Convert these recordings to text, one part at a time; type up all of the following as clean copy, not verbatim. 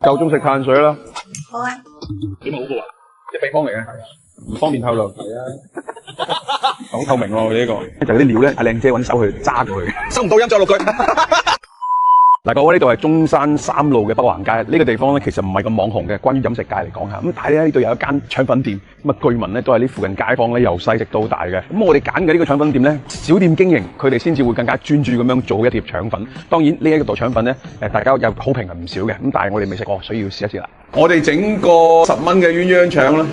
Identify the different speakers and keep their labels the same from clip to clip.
Speaker 1: 夠鐘食碳水啦。
Speaker 2: 好啊。
Speaker 1: 點好過啊？即係秘方嚟嘅，唔方便透露。係啊，好透明喎呢個。就係啲料咧，阿靚姐揾手去揸過去，收唔到音再錄佢。嗱，各位，呢度係中山3路嘅北環街，呢個地方咧其實唔係咁網紅嘅，關於飲食界嚟講下。咁但係咧呢度有一間腸粉店，咁啊據聞咧都係呢附近街坊咧由細食到大嘅。咁我哋揀嘅呢個腸粉店咧，小店經營，佢哋先至會更加專注咁樣做一碟腸粉。當然呢一道腸粉咧，大家有好評係唔少嘅。咁但係我哋未食過，所以要試一試啦。我哋整個10蚊嘅鴛鴦腸啦。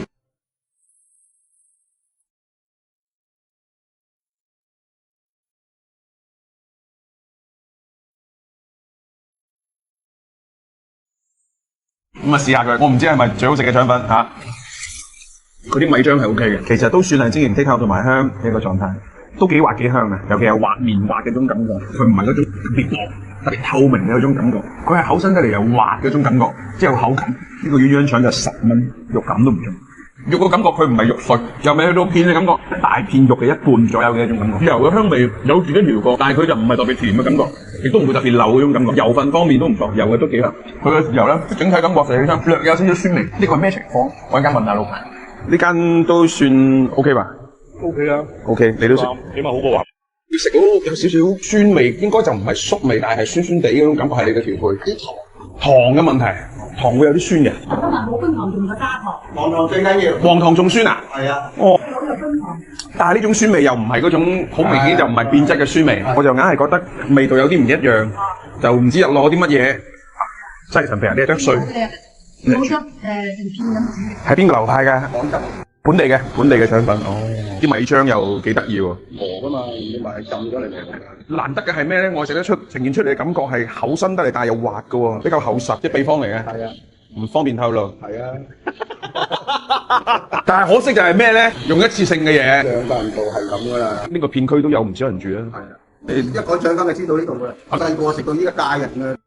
Speaker 1: 咁啊試下佢，我唔知係咪最好食嘅腸粉嚇。佢啲米漿係 OK 嘅，其實都算係晶瑩剔透同埋香嘅一個狀態，都幾滑幾香嘅，尤其係滑綿滑嘅種感覺，佢唔係嗰種特別薄、特別透明嘅嗰種感覺，佢係厚身得嚟又滑嗰種感覺，即係有口感。呢個鴛鴦腸就10蚊，肉感都唔重。肉個感覺佢唔係肉碎，又未去到片嘅感覺，一大片肉嘅一半左右嘅一種感覺。油嘅香味有自己調過，但係佢就唔係特別甜嘅感覺，亦都唔會特別流嗰種感覺。油分方面都唔錯，油嘅都幾香。佢嘅油咧，整體感覺食起身略有少少酸味。呢個係咩情況？我而家問下老闆。呢間都算 OK 吧
Speaker 3: ？OK 啦
Speaker 1: ，OK， 你都食，
Speaker 3: 起碼好過話。
Speaker 1: 要食到有少少酸味，應該就唔係粟味，但係酸酸地嗰種感覺係你嘅調配。啲糖嘅問題，糖會有啲酸嘅。
Speaker 2: 今日冇冰糖，仲有加糖。
Speaker 3: 黃糖最緊要。
Speaker 1: 黃糖仲酸啊？
Speaker 3: 係啊。
Speaker 1: 哦。
Speaker 2: 有冰糖。
Speaker 1: 但係呢種酸味又唔係嗰種好明顯就唔係變質嘅酸味，我就硬係覺得味道有啲唔一樣，就唔知入落啲乜嘢。西陳皮啊，呢係剁碎。
Speaker 2: 冇咗片咁。
Speaker 1: 係邊個流派㗎？本地嘅腸粉。哦。啲米漿又幾得意喎。
Speaker 3: 磨㗎嘛，要埋浸咗嚟嘅。
Speaker 1: 難得嘅係咩咧？我食得出呈現出嚟嘅感覺係厚身得嚟，但係又滑嘅喎，比較厚實，即係秘方嚟嘅。
Speaker 3: 係啊。
Speaker 1: 唔方便透露。
Speaker 3: 係啊。
Speaker 1: 但係可惜就係咩咧？用一次性嘅嘢。
Speaker 3: 兩個人做係咁㗎啦。
Speaker 1: 呢個片區都有唔少人住啦。
Speaker 3: 係啊。你一講腸粉就知道呢度㗎啦。我細個食到依家嫁人㗎。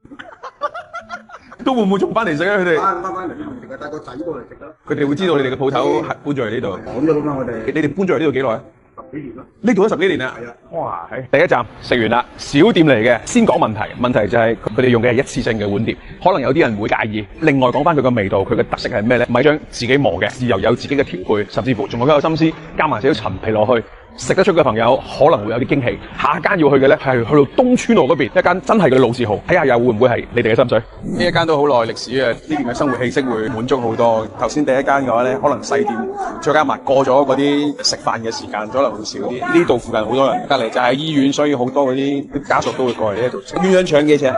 Speaker 1: 都會唔會仲翻嚟食啊？佢哋
Speaker 3: 翻嚟食啊！帶個仔過嚟食啦。
Speaker 1: 佢哋會知道你哋嘅鋪頭搬咗嚟呢度。
Speaker 3: 講咗啦，我哋。
Speaker 1: 你哋搬咗嚟呢度幾耐啊？10幾年啦。呢度都10幾年啦。
Speaker 3: 係啊。
Speaker 1: 哇！第一站食完啦，小店嚟嘅。先講問題，問題就係佢哋用嘅係一次性嘅碗碟，可能有啲人會介意。另外講翻佢個味道，佢嘅特色係咩咧？米漿自己磨嘅，豉油有自己嘅調配，甚至乎仲有一個心思，加埋少少陳皮落去。食得出嘅朋友可能會有啲驚喜。下一間要去嘅咧係去到東川路嗰邊一間真係嘅老字號，睇下又會唔會係你哋嘅心水？呢一間都好耐歷史嘅，呢邊嘅生活氣息會滿足好多。頭先第一間嘅話咧，可能細店，再加埋過咗嗰啲食飯嘅時間，可能會少啲。呢度附近好多人，隔離就係醫院，所以好多嗰啲家屬都會過嚟呢度。鴛鴦腸幾錢？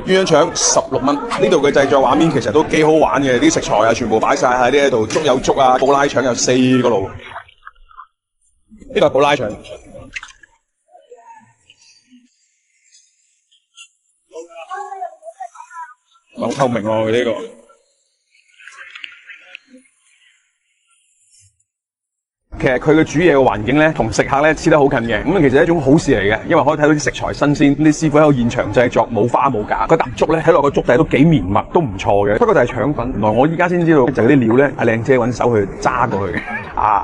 Speaker 1: 鴛鴦腸16蚊。呢度嘅製作畫面其實都幾好玩嘅，啲食材啊全部擺晒喺呢一度，粥有粥啊，布拉腸有4個爐。呢個係布拉腸，好透明喎佢呢個。其實佢嘅煮嘢嘅環境咧，同食客咧黐得好近嘅，咁其實係一種好事嚟嘅，因為可以睇到啲食材新鮮，啲師傅喺度現場製作，冇花冇假。個啖粥咧睇落個粥底都幾綿密，都唔錯嘅。不過就係腸粉，原來我依家先知道，就係啲料咧，阿靚姐揾手去揸過去嘅。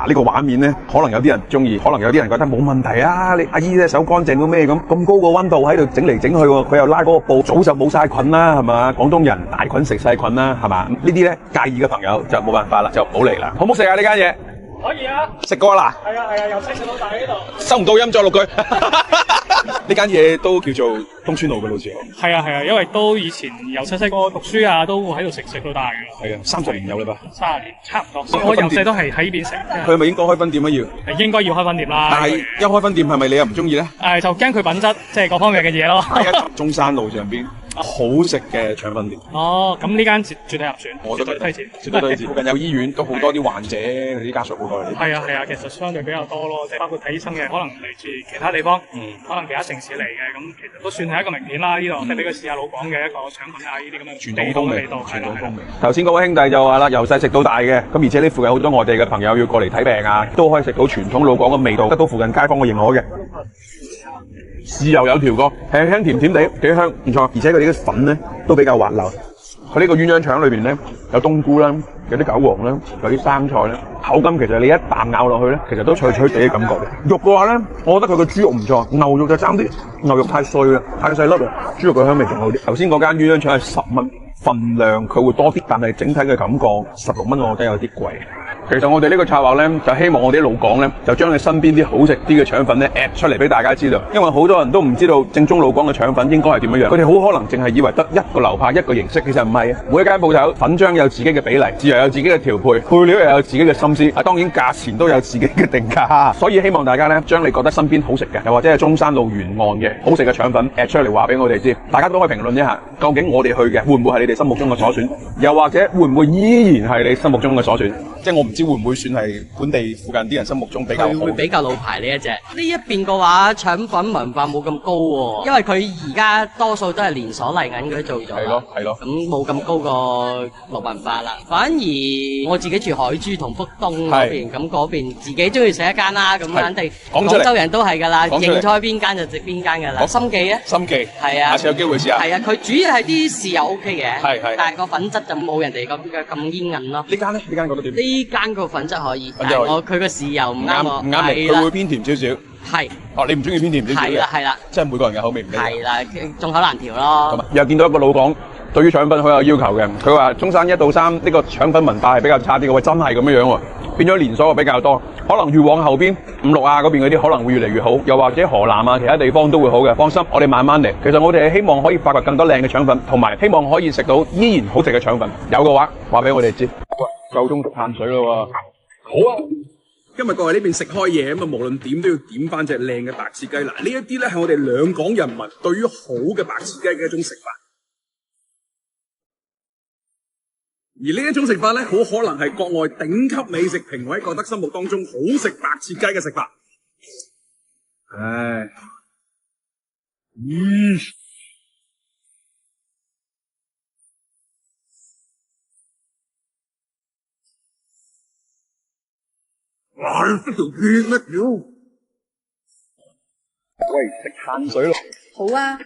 Speaker 1: 呢個畫面咧，可能有啲人中意，可能有啲人覺得冇問題啊！你阿姨咧手乾淨到咩咁高個溫度喺度整嚟整去喎，佢又拉嗰個布，早就冇晒菌啦，係嘛？廣東人大菌食細菌啦，係嘛？呢啲咧介意嘅朋友就冇辦法啦，就唔好嚟啦。好唔好食啊呢間嘢？
Speaker 4: 可以啊，
Speaker 1: 食過啦。
Speaker 4: 係啊，由細食到大喺度。
Speaker 1: 收唔到音再錄佢。呢間嘢都叫做東川路嘅老字號。
Speaker 4: 係啊，因為都以前由細個讀書啊，都會喺度食到大嘅。
Speaker 1: 係啊，30年有啦吧
Speaker 4: ？30年差唔多。我由細都係喺呢邊食。
Speaker 1: 佢係咪應該開分店啊？
Speaker 4: 應該要開分店啦。
Speaker 1: 但係一開分店係咪你又唔中意咧？
Speaker 4: 就驚佢品質，即係各方面嘅嘢咯。
Speaker 1: 中山路上邊。好食嘅腸粉店。
Speaker 4: 哦，咁呢間絕對入選，
Speaker 1: 我都
Speaker 4: 絕對推薦。
Speaker 1: 絕對推薦。附近有醫院，都好多啲患者嗰啲家屬好多嚟。
Speaker 4: 係啊，其實相對比較多咯，即係包括睇醫生嘅，可能嚟自其他地方，可能其他城市嚟嘅，咁其實都算係一個名片啦。呢度即係俾佢試下老廣嘅一個腸粉啊，呢啲咁嘅
Speaker 1: 傳統風味。
Speaker 4: 傳統風味。
Speaker 1: 頭先嗰位兄弟就話啦，由細食到大嘅，咁而且呢附近好多外地嘅朋友要過嚟睇病啊，都可以食到傳統老廣嘅味道，得到附近街坊嘅認可嘅。豉油有調過，輕輕甜甜地，幾香，唔錯。而且佢哋啲粉咧都比較滑溜。佢呢個鴛鴦腸裏邊咧有冬菇啦，有啲韭黃啦，有啲生菜啦，口感其實你一啖咬落去咧，其實都脆脆地嘅感覺嘅。肉嘅話咧，我覺得佢個豬肉唔錯，牛肉就爭啲，牛肉太碎啦，太細粒啦，豬肉嘅香味仲好啲。頭先嗰間鴛鴦腸係10蚊，份量佢會多啲，但係整體嘅感覺16蚊我覺得有啲貴。其實我哋呢個策劃咧，就希望我哋啲老廣咧，就將你身邊啲好食啲嘅腸粉咧 add 出嚟俾大家知道。因為好多人都唔知道正宗老廣嘅腸粉應該係點樣樣，佢哋好可能淨係以為得一個流派一個形式，其實唔係啊。每一間鋪頭粉漿有自己嘅比例，豉油有自己嘅調配，配料又有自己嘅心思。當然價錢都有自己嘅定價。所以希望大家咧，將你覺得身邊好食嘅，又或者係中山路沿岸嘅好食嘅腸粉 add 出嚟話俾我哋知。大家都可以評論一下，究竟我哋去嘅會唔會係你哋心目中嘅所選，又或者會唔會依然係你心目中嘅所選？即係我唔知會唔會算係本地附近啲人心目中比較好。
Speaker 5: 佢會比較老牌呢一隻。呢一邊嘅話，腸粉文化冇咁高喎，因為佢而家多數都係連鎖麗銀嗰啲做咗。
Speaker 1: 係咯，係咯。
Speaker 5: 咁冇咁高個樂文化啦。反而我自己住海珠同福東嗰邊，咁嗰邊自己中意食一間啦，咁肯定廣州人都係㗎啦，認開邊間就食邊間㗎啦。心記啊？心記。係啊。下次有機會試下。係啊，佢主要係啲豉油 OK 嘅。係。但係個粉質就冇人哋咁煙韌咯。呢間咧？呢間覺得點？呢間個粉質可以，但係佢個豉油唔啱我。唔啱味，佢會偏甜少少。係。哦，你唔中意偏甜少少嘅？係啦，係啦。即係每個人嘅口味唔一樣。係啦，眾口難調咯。又見到一個老廣對於腸粉好有要求嘅，佢話中山1到3呢個腸粉文化係比較差啲嘅，喂，真係咁樣喎，變咗連鎖比較多，可能越往後邊5、6啊嗰邊嗰啲可能會越嚟越好，又或者河南啊其他地方都會好嘅，放心，我哋慢慢嚟。其實我哋係希望可以發掘更多靚嘅腸粉，同埋希望可以食到依然好食嘅腸粉。有嘅話，話俾我哋知。喂，夠鐘食碳水啦喎。好啊。今日過嚟呢邊食開嘢，咁啊無論點都要點翻隻靚嘅白切雞。嗱，呢一啲咧係我哋兩港人民對於好嘅白切雞嘅一種食法。而呢一種食法咧，好可能係國外頂級美食評委覺得心目當中好食白切雞嘅食法。唉，哇！呢條片乜屌？喂，食碳水咯。好啊。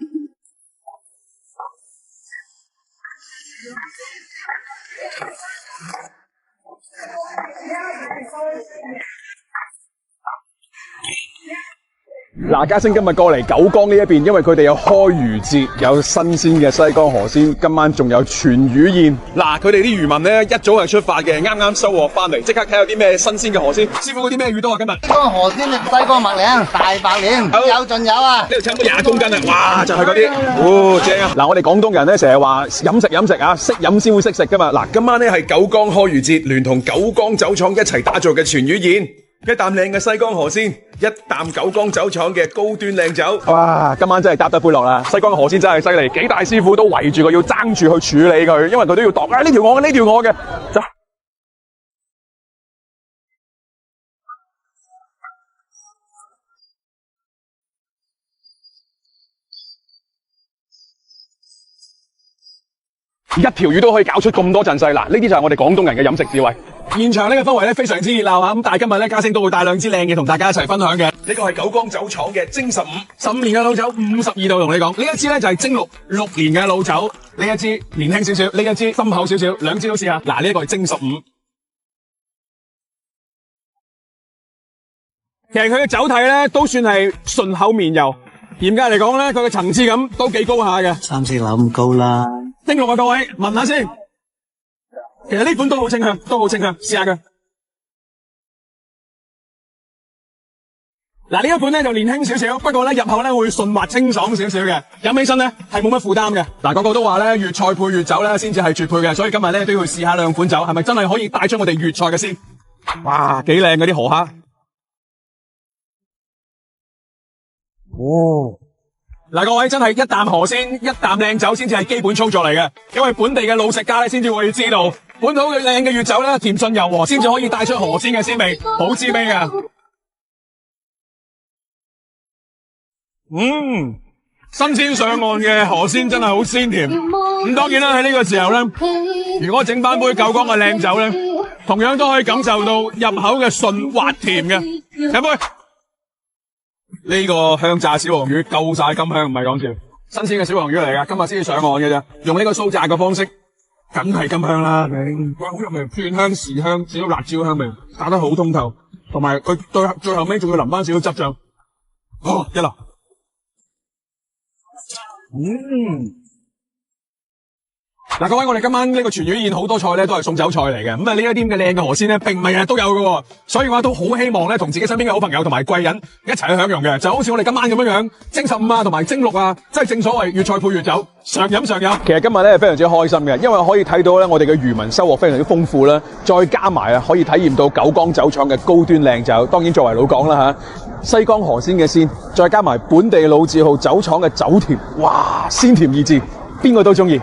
Speaker 5: 嗱，嘉星今日過嚟九江呢一邊，因為佢哋有開漁節，有新鮮嘅西江河鮮，今晚仲有全魚宴。嗱，佢哋啲漁民咧一早係出發嘅，啱啱收穫翻嚟，即刻睇有啲咩新鮮嘅河鮮。師傅嗰啲咩魚多啊？今日
Speaker 3: 西江河鮮、西江麥嶺、大白鰭，有盡有啊！
Speaker 1: 呢度差唔多20公斤啊！哇，就係嗰啲，哦，正啊！嗱，我哋廣東人咧成日話飲食啊，識飲先會識食噶嘛。嗱，今晚咧係九江開漁節，聯同九江酒廠一齊打造嘅全魚宴。一啖靚嘅西江河鮮，一啖九江酒廠嘅高端靚酒。哇！今晚真係搭得杯落啦！西江河鮮真係犀利，幾大師傅都圍住佢要爭住去處理佢，因為佢都要度啊！呢條我嘅，呢條我嘅，走。一條魚都可以搞出咁多陣勢，嗱，呢啲就係我哋廣東人嘅飲食智慧。現場呢個氛圍咧非常之熱鬧啊！咁但係今日咧，嘉星都會帶兩支靚嘢同大家一齊分享嘅。呢個係九江酒廠嘅蒸15年嘅老酒，52度同你講。呢一支咧就係蒸6年嘅老酒，呢一支年輕少少，呢一支深厚少少，兩支都試下。嗱，呢一個係蒸15。其實佢嘅酒體咧都算係順口綿柔，嚴格嚟講咧，佢嘅層次感都幾高下嘅。3、4樓咁高啦。蒸6啊，各位聞下先。其實呢款都好清香，試下佢。嗱，呢一款咧就年輕少少，不過咧入口咧會順滑清爽少少嘅，飲起身咧係冇乜負擔嘅。嗱，個個都話咧粵菜配粵酒咧先至係絕配嘅，所以今日咧都要試下兩款酒，係咪真係可以帶出我哋粵菜嘅先？哇，幾靚嗰啲河蝦！哦！嗱，各位真係一啖河鮮，一啖靚酒先至係基本操作嚟嘅，因為本地嘅老食家咧先至會知道，本土嘅靚嘅粵酒咧甜順柔和，先至可以帶出河鮮嘅鮮味，好滋味噶。新鮮上岸嘅河鮮真係好鮮甜。咁當然啦，喺呢個時候咧，如果整翻杯九江嘅靚酒咧，同樣都可以感受到入口嘅順滑甜嘅。飲杯。呢個香炸小黃魚夠晒金香，唔係講笑，新鮮嘅小黃魚嚟噶，今日先至上岸嘅啫。用呢個酥炸嘅方式，梗係金香啦。哇，好入味，蒜香、豉香、少少辣椒香味，打得好通透，同埋佢最後尾仲要淋翻少少汁醬。哦，一流。
Speaker 6: 嗱，各位，我哋今晚呢個全魚宴好多菜咧都係送酒菜嚟嘅，咁啊呢一啲咁嘅靚嘅河鮮咧並唔係日日都有嘅，所以嘅話都好希望咧同自己身邊嘅好朋友同埋貴人一齊去享用嘅，就好似我哋今晚咁樣樣，蒸15啊同埋蒸6啊，即係正所謂粵菜配粵酒，常飲常飲。
Speaker 1: 其實今日咧非常之開心嘅，因為可以睇到咧我哋嘅漁民收穫非常之豐富啦，再加埋啊可以體驗到九江酒廠嘅高端靚酒，當然作為老港啦嚇，西江河鮮嘅鮮，再加埋本地老字號酒廠嘅酒甜，哇鮮甜意志，邊個都中意。